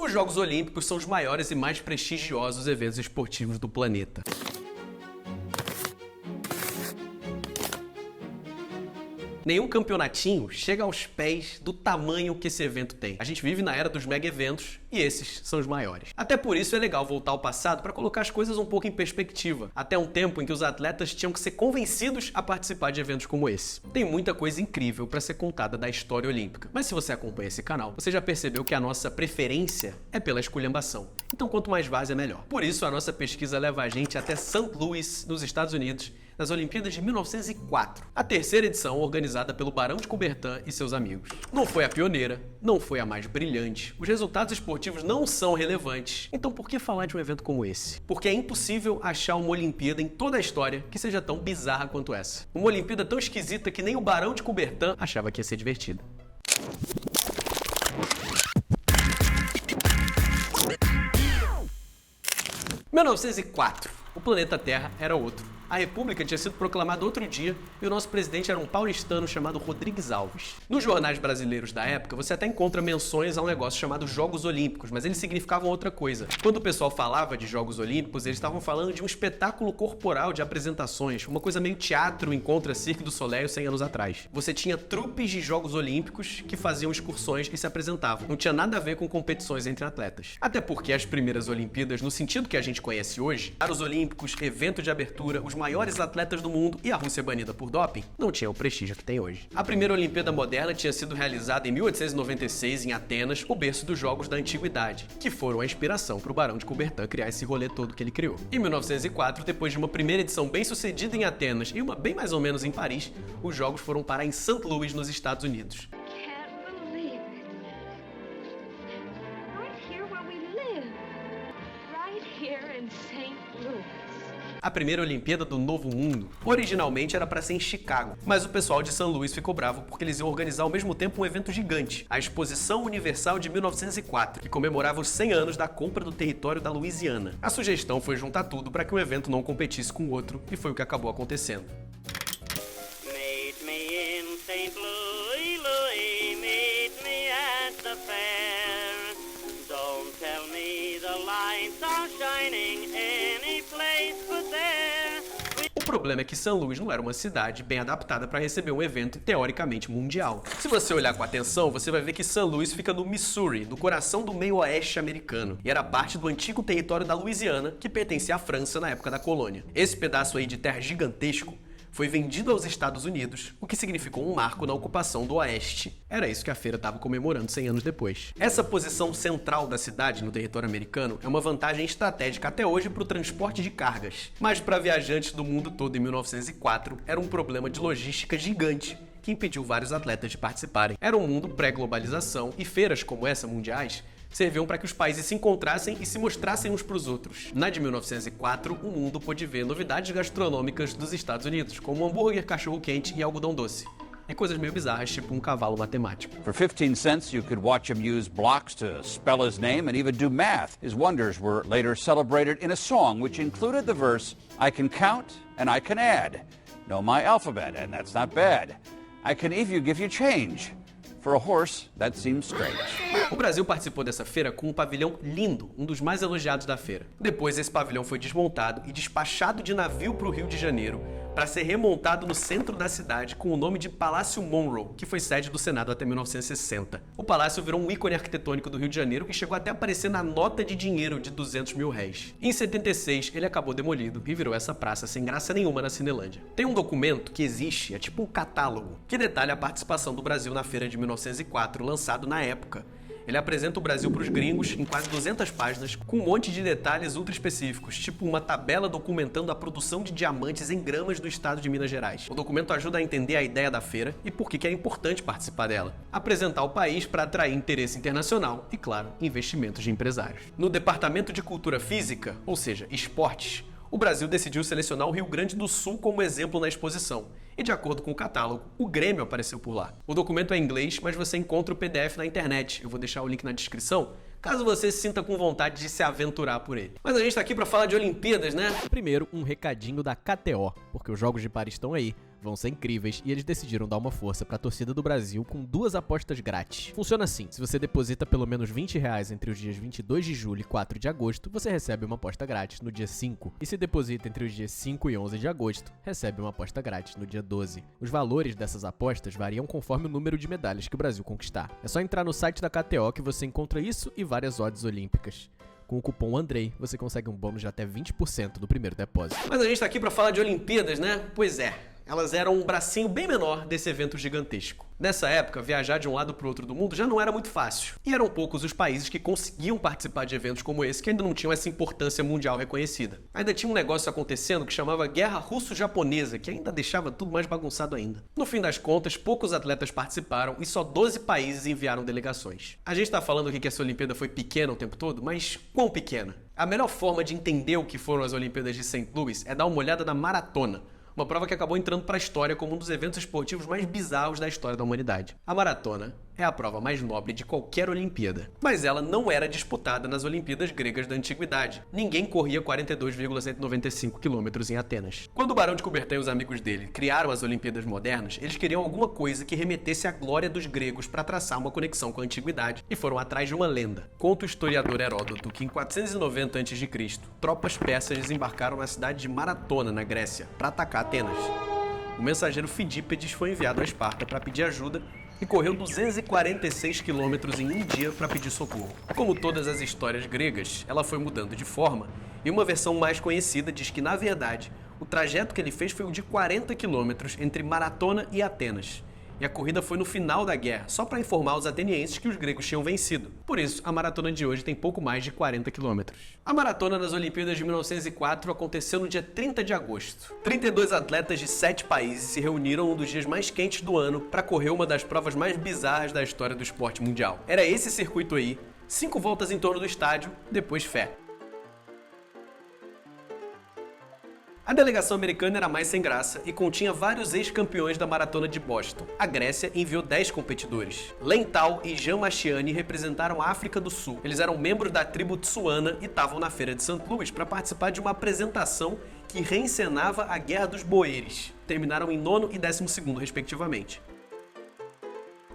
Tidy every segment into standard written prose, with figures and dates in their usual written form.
Os Jogos Olímpicos são os maiores e mais prestigiosos eventos esportivos do planeta. Nenhum campeonatinho chega aos pés do tamanho que esse evento tem. A gente vive na era dos mega eventos e esses são os maiores. Até por isso é legal voltar ao passado para colocar as coisas um pouco em perspectiva. Até um tempo em que os atletas tinham que ser convencidos a participar de eventos como esse. Tem muita coisa incrível para ser contada da história olímpica. Mas se você acompanha esse canal, você já percebeu que a nossa preferência é pela esculhambação. Então quanto mais várzea, melhor. Por isso a nossa pesquisa leva a gente até St. Louis, nos Estados Unidos, nas Olimpíadas de 1904, a terceira edição organizada pelo Barão de Coubertin e seus amigos. Não foi a pioneira, não foi a mais brilhante, os resultados esportivos não são relevantes, então por que falar de um evento como esse? Porque é impossível achar uma Olimpíada em toda a história que seja tão bizarra quanto essa. Uma Olimpíada tão esquisita que nem o Barão de Coubertin achava que ia ser divertida. Em 1904, o planeta Terra era outro. A República tinha sido proclamada outro dia e o nosso presidente era um paulistano chamado Rodrigues Alves. Nos jornais brasileiros da época, você até encontra menções a um negócio chamado Jogos Olímpicos, mas eles significavam outra coisa. Quando o pessoal falava de Jogos Olímpicos, eles estavam falando de um espetáculo corporal de apresentações, uma coisa meio teatro, encontra Cirque du Soleil 100 anos atrás. Você tinha trupes de Jogos Olímpicos que faziam excursões e se apresentavam. Não tinha nada a ver com competições entre atletas. Até porque as primeiras Olimpíadas, no sentido que a gente conhece hoje, Jogos Olímpicos, evento de abertura, os maiores atletas do mundo e a Rússia banida por doping, não tinha o prestígio que tem hoje. A primeira Olimpíada moderna tinha sido realizada em 1896 em Atenas, o berço dos Jogos da Antiguidade, que foram a inspiração para o Barão de Coubertin criar esse rolê todo que ele criou. Em 1904, depois de uma primeira edição bem sucedida em Atenas e uma bem mais ou menos em Paris, os Jogos foram parar em St. Louis, nos Estados Unidos. A primeira Olimpíada do Novo Mundo originalmente era para ser em Chicago, mas o pessoal de St. Louis ficou bravo porque eles iam organizar ao mesmo tempo um evento gigante, a Exposição Universal de 1904, que comemorava os 100 anos da compra do território da Louisiana. A sugestão foi juntar tudo para que um evento não competisse com o outro, e foi o que acabou acontecendo. O problema é que St. Louis não era uma cidade bem adaptada para receber um evento teoricamente mundial. Se você olhar com atenção, você vai ver que St. Louis fica no Missouri, no coração do meio oeste americano, e era parte do antigo território da Louisiana, que pertencia à França na época da colônia. Esse pedaço aí de terra gigantesco foi vendido aos Estados Unidos, o que significou um marco na ocupação do Oeste. Era isso que a feira estava comemorando 100 anos depois. Essa posição central da cidade no território americano é uma vantagem estratégica até hoje para o transporte de cargas. Mas para viajantes do mundo todo em 1904, era um problema de logística gigante que impediu vários atletas de participarem. Era um mundo pré-globalização e feiras como essa mundiais serviam para que os países se encontrassem e se mostrassem uns para os outros. Na de 1904, o mundo pôde ver novidades gastronômicas dos Estados Unidos, como hambúrguer, cachorro-quente e algodão doce. E coisas meio bizarras, tipo um cavalo matemático. For 15 cents, you could watch him use blocks to spell his name and even do math. His wonders were later celebrated in a song which included the verse, I can count and I can add. Know my alphabet, and that's not bad. I can even give you change. For a horse, that seems strange. O Brasil participou dessa feira com um pavilhão lindo, um dos mais elogiados da feira. Depois, esse pavilhão foi desmontado e despachado de navio para o Rio de Janeiro para ser remontado no centro da cidade com o nome de Palácio Monroe, que foi sede do Senado até 1960. O palácio virou um ícone arquitetônico do Rio de Janeiro que chegou até a aparecer na nota de dinheiro de 200 mil réis. Em 76, ele acabou demolido e virou essa praça sem graça nenhuma na Cinelândia. Tem um documento que existe, é tipo um catálogo, que detalha a participação do Brasil na feira de 1904, lançado na época. Ele apresenta o Brasil para os gringos em quase 200 páginas, com um monte de detalhes ultra específicos, tipo uma tabela documentando a produção de diamantes em gramas do estado de Minas Gerais. O documento ajuda a entender a ideia da feira e por que é importante participar dela. Apresentar o país para atrair interesse internacional e, claro, investimentos de empresários. No Departamento de Cultura Física, ou seja, esportes, o Brasil decidiu selecionar o Rio Grande do Sul como exemplo na exposição. E de acordo com o catálogo, o Grêmio apareceu por lá. O documento é em inglês, mas você encontra o PDF na internet. Eu vou deixar o link na descrição, caso você se sinta com vontade de se aventurar por ele. Mas a gente tá aqui para falar de Olimpíadas, né? Primeiro, um recadinho da KTO, porque os Jogos de Paris estão aí. vão ser incríveis e eles decidiram dar uma força pra torcida do Brasil com 2 apostas grátis. Funciona assim, se você deposita pelo menos R$20 entre os dias 22 de julho e 4 de agosto, você recebe uma aposta grátis no dia 5. E se deposita entre os dias 5 e 11 de agosto, recebe uma aposta grátis no dia 12. Os valores dessas apostas variam conforme o número de medalhas que o Brasil conquistar. É só entrar no site da KTO que você encontra isso e várias odds olímpicas. Com o cupom Andrei, você consegue um bônus de até 20% do primeiro depósito. Mas a gente tá aqui pra falar de Olimpíadas, né? Pois é. Elas eram um bracinho bem menor desse evento gigantesco. Nessa época, viajar de um lado para o outro do mundo já não era muito fácil. E eram poucos os países que conseguiam participar de eventos como esse que ainda não tinham essa importância mundial reconhecida. Ainda tinha um negócio acontecendo que chamava Guerra Russo-Japonesa, que ainda deixava tudo mais bagunçado ainda. No fim das contas, poucos atletas participaram e só 12 países enviaram delegações. A gente tá falando aqui que essa Olimpíada foi pequena o tempo todo, mas quão pequena? A melhor forma de entender o que foram as Olimpíadas de St. Louis é dar uma olhada na maratona. Uma prova que acabou entrando para a história como um dos eventos esportivos mais bizarros da história da humanidade. A maratona é a prova mais nobre de qualquer Olimpíada, mas ela não era disputada nas Olimpíadas gregas da Antiguidade. Ninguém corria 42,195 km em Atenas. Quando o Barão de Coubertin e os amigos dele criaram as Olimpíadas modernas, eles queriam alguma coisa que remetesse à glória dos gregos para traçar uma conexão com a Antiguidade e foram atrás de uma lenda. Conta o historiador Heródoto que em 490 a.C., tropas persas desembarcaram na cidade de Maratona, na Grécia, para atacar Atenas. O mensageiro Fidípedes foi enviado a Esparta para pedir ajuda e correu 246 quilômetros em um dia para pedir socorro. Como todas as histórias gregas, ela foi mudando de forma e uma versão mais conhecida diz que, na verdade, o trajeto que ele fez foi o de 40 quilômetros entre Maratona e Atenas. E a corrida foi no final da guerra, só para informar os atenienses que os gregos tinham vencido. Por isso, a maratona de hoje tem pouco mais de 40 quilômetros. A maratona das Olimpíadas de 1904 aconteceu no dia 30 de agosto. 32 atletas de 7 países se reuniram um dos dias mais quentes do ano para correr uma das provas mais bizarras da história do esporte mundial. Era esse circuito aí, 5 voltas em torno do estádio, depois fé. A delegação americana era mais sem graça e continha vários ex-campeões da maratona de Boston. A Grécia enviou 10 competidores. Lental e Jean Machiani representaram a África do Sul. Eles eram membros da tribo Tsuana e estavam na feira de St. Louis para participar de uma apresentação que reencenava a Guerra dos Boeres. Terminaram em 9º e 12º, respectivamente.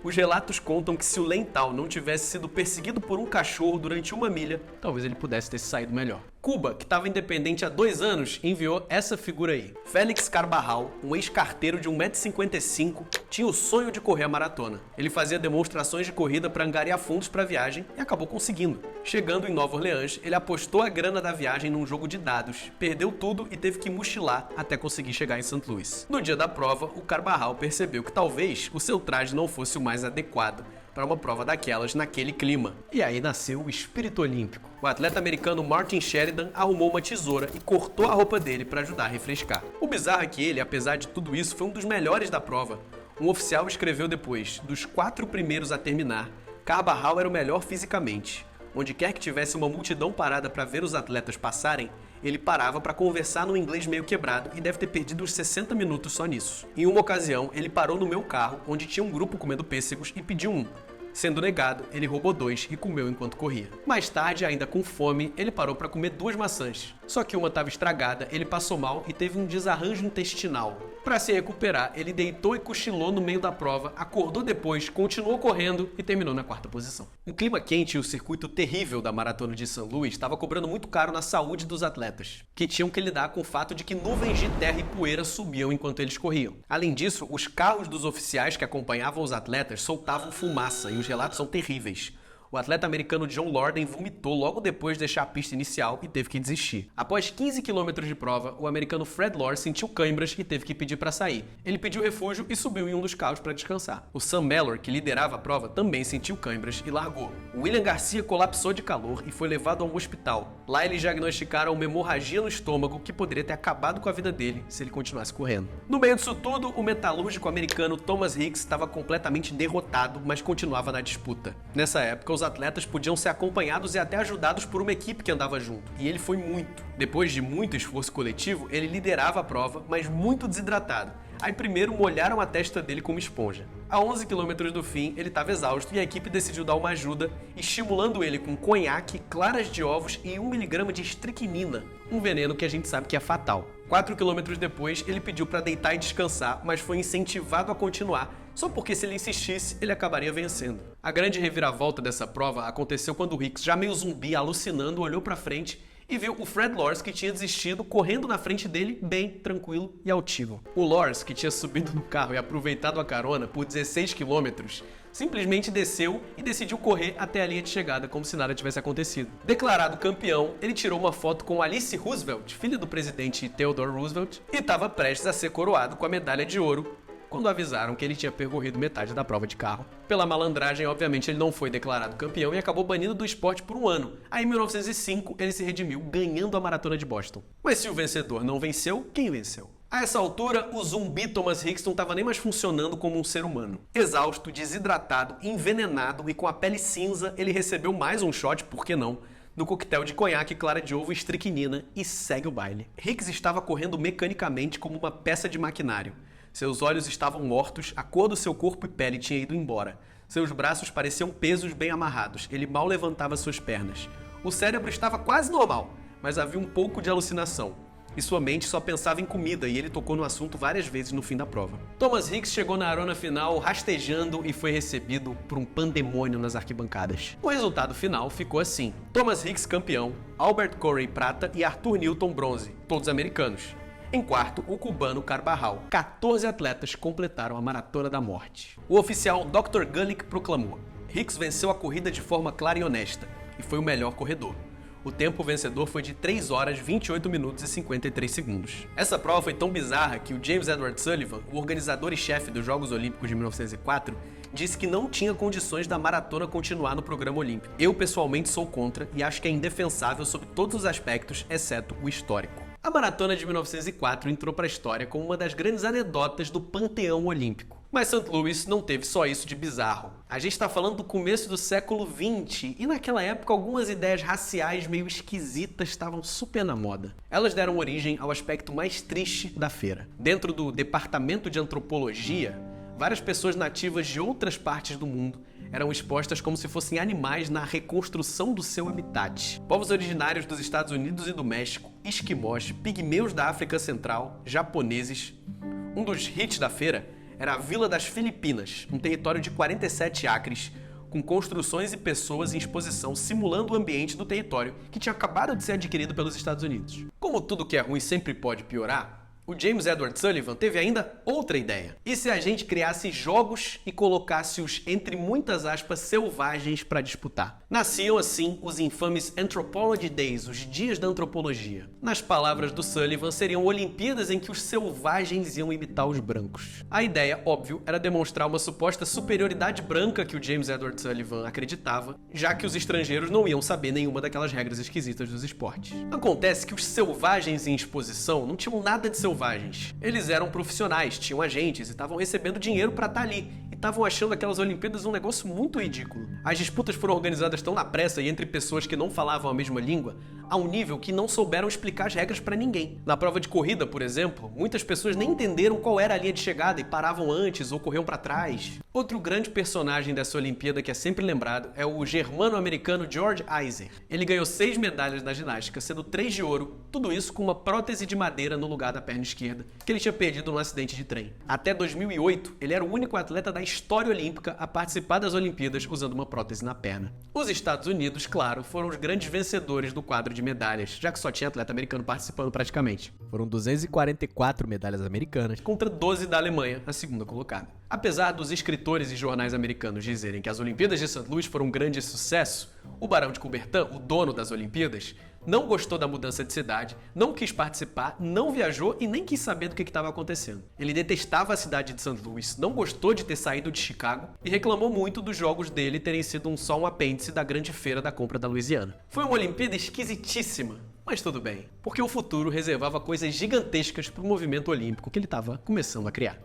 Os relatos contam que se o Lental não tivesse sido perseguido por um cachorro durante 1 milha, talvez ele pudesse ter saído melhor. Cuba, que estava independente há 2 anos, enviou essa figura aí. Félix Carbajal, um ex-carteiro de 1,55 m, tinha o sonho de correr a maratona. Ele fazia demonstrações de corrida para angariar fundos para a viagem e acabou conseguindo. Chegando em Nova Orleans, ele apostou a grana da viagem num jogo de dados, perdeu tudo e teve que mochilar até conseguir chegar em St. Louis. No dia da prova, o Carbajal percebeu que talvez o seu traje não fosse o mais adequado para uma prova daquelas naquele clima. E aí nasceu o espírito olímpico. O atleta americano Martin Sheridan arrumou uma tesoura e cortou a roupa dele para ajudar a refrescar. O bizarro é que ele, apesar de tudo isso, foi um dos melhores da prova. Um oficial escreveu depois: dos 4 primeiros a terminar, Carbajal era o melhor fisicamente. Onde quer que tivesse uma multidão parada para ver os atletas passarem, ele parava para conversar num inglês meio quebrado e deve ter perdido uns 60 minutos só nisso. Em uma ocasião, ele parou no meu carro, onde tinha um grupo comendo pêssegos, e pediu um. Sendo negado, ele roubou 2 e comeu enquanto corria. Mais tarde, ainda com fome, ele parou para comer 2 maçãs. Só que uma estava estragada, ele passou mal e teve um desarranjo intestinal. Para se recuperar, ele deitou e cochilou no meio da prova, acordou depois, continuou correndo e terminou na 4ª posição. O clima quente e o circuito terrível da maratona de St. Louis estava cobrando muito caro na saúde dos atletas, que tinham que lidar com o fato de que nuvens de terra e poeira subiam enquanto eles corriam. Além disso, os carros dos oficiais que acompanhavam os atletas soltavam fumaça e os relatos são terríveis. O atleta americano John Lorden vomitou logo depois de deixar a pista inicial e teve que desistir. Após 15 km de prova, o americano Fred Lohr sentiu câimbras e teve que pedir para sair. Ele pediu refúgio e subiu em um dos carros para descansar. O Sam Mellor, que liderava a prova, também sentiu câimbras e largou. O William Garcia colapsou de calor e foi levado a um hospital. Lá eles diagnosticaram uma hemorragia no estômago que poderia ter acabado com a vida dele se ele continuasse correndo. No meio disso tudo, o metalúrgico americano Thomas Hicks estava completamente derrotado, mas continuava na disputa. Nessa época, os seus atletas podiam ser acompanhados e até ajudados por uma equipe que andava junto, e ele foi muito. Depois de muito esforço coletivo, ele liderava a prova, mas muito desidratado. Aí primeiro molharam a testa dele com uma esponja. A 11 km do fim, ele estava exausto e a equipe decidiu dar uma ajuda, estimulando ele com conhaque, claras de ovos e 1 mg de estricnina, um veneno que a gente sabe que é fatal. 4 km depois, ele pediu para deitar e descansar, mas foi incentivado a continuar, só porque se ele insistisse, ele acabaria vencendo. A grande reviravolta dessa prova aconteceu quando o Hicks, já meio zumbi, alucinando, olhou para frente e viu o Fred Lors, que tinha desistido, correndo na frente dele, bem tranquilo e altivo. O Lors, que tinha subido no carro e aproveitado a carona por 16 km, simplesmente desceu e decidiu correr até a linha de chegada, como se nada tivesse acontecido. Declarado campeão, ele tirou uma foto com Alice Roosevelt, filha do presidente Theodore Roosevelt, e estava prestes a ser coroado com a medalha de ouro, quando avisaram que ele tinha percorrido metade da prova de carro. Pela malandragem, obviamente, ele não foi declarado campeão e acabou banido do esporte por um ano. Aí, em 1905, ele se redimiu, ganhando a Maratona de Boston. Mas se o vencedor não venceu, quem venceu? A essa altura, o zumbi Thomas Hicks não estava nem mais funcionando como um ser humano. Exausto, desidratado, envenenado e com a pele cinza, ele recebeu mais um shot, por que não, do coquetel de conhaque, clara de ovo e estricnina e segue o baile. Hicks estava correndo mecanicamente como uma peça de maquinário. Seus olhos estavam mortos, a cor do seu corpo e pele tinha ido embora. Seus braços pareciam pesos bem amarrados, ele mal levantava suas pernas. O cérebro estava quase normal, mas havia um pouco de alucinação. E sua mente só pensava em comida, e ele tocou no assunto várias vezes no fim da prova. Thomas Hicks chegou na arena final rastejando e foi recebido por um pandemônio nas arquibancadas. O resultado final ficou assim: Thomas Hicks campeão, Albert Corey prata e Arthur Newton bronze, todos americanos. Em quarto, o cubano Carvajal. 14 atletas completaram a Maratona da Morte. O oficial Dr. Gulick proclamou: Hicks venceu a corrida de forma clara e honesta, e foi o melhor corredor. O tempo vencedor foi de 3 horas, 28 minutos e 53 segundos. Essa prova foi tão bizarra que o James Edward Sullivan, o organizador e chefe dos Jogos Olímpicos de 1904, disse que não tinha condições da maratona continuar no programa olímpico. Eu, pessoalmente, sou contra e acho que é indefensável sob todos os aspectos, exceto o histórico. A maratona de 1904 entrou para a história como uma das grandes anedotas do panteão olímpico. Mas St. Louis não teve só isso de bizarro. A gente está falando do começo do século XX e naquela época algumas ideias raciais meio esquisitas estavam super na moda. Elas deram origem ao aspecto mais triste da feira. Dentro do departamento de antropologia, várias pessoas nativas de outras partes do mundo eram expostas como se fossem animais na reconstrução do seu habitat. Povos originários dos Estados Unidos e do México, esquimós, pigmeus da África Central, japoneses. Um dos hits da feira era a Vila das Filipinas, um território de 47 acres, com construções e pessoas em exposição simulando o ambiente do território que tinha acabado de ser adquirido pelos Estados Unidos. Como tudo que é ruim sempre pode piorar, o James Edward Sullivan teve ainda outra ideia. E se a gente criasse jogos e colocasse-os, entre muitas aspas, selvagens para disputar? Nasciam assim os infames Anthropology Days, os dias da antropologia. Nas palavras do Sullivan, seriam Olimpíadas em que os selvagens iam imitar os brancos. A ideia, óbvio, era demonstrar uma suposta superioridade branca que o James Edward Sullivan acreditava, já que os estrangeiros não iam saber nenhuma daquelas regras esquisitas dos esportes. Acontece que os selvagens em exposição não tinham nada de selvagens. Eles eram profissionais, tinham agentes e estavam recebendo dinheiro para estar ali. E estavam achando aquelas Olimpíadas um negócio muito ridículo. As disputas foram organizadas tão na pressa e entre pessoas que não falavam a mesma língua, a um nível que não souberam explicar as regras para ninguém. Na prova de corrida, por exemplo, muitas pessoas nem entenderam qual era a linha de chegada e paravam antes ou corriam para trás. Outro grande personagem dessa Olimpíada que é sempre lembrado é o germano-americano George Iser. Ele ganhou 6 medalhas na ginástica, sendo 3 de ouro, tudo isso com uma prótese de madeira no lugar da perna esquerda, que ele tinha perdido num acidente de trem. Até 2008, ele era o único atleta da história olímpica a participar das Olimpíadas usando uma prótese na perna. Os Estados Unidos, claro, foram os grandes vencedores do quadro de medalhas, já que só tinha atleta americano participando praticamente. Foram 244 medalhas americanas contra 12 da Alemanha, a segunda colocada. Apesar dos escritores e jornais americanos dizerem que as Olimpíadas de St. Louis foram um grande sucesso, o Barão de Coubertin, o dono das Olimpíadas, não gostou da mudança de cidade, não quis participar, não viajou e nem quis saber do que estava acontecendo. Ele detestava a cidade de St. Louis, não gostou de ter saído de Chicago e reclamou muito dos jogos dele terem sido só um apêndice da grande feira da compra da Louisiana. Foi uma Olimpíada esquisitíssima, mas tudo bem, porque o futuro reservava coisas gigantescas para o movimento olímpico que ele estava começando a criar.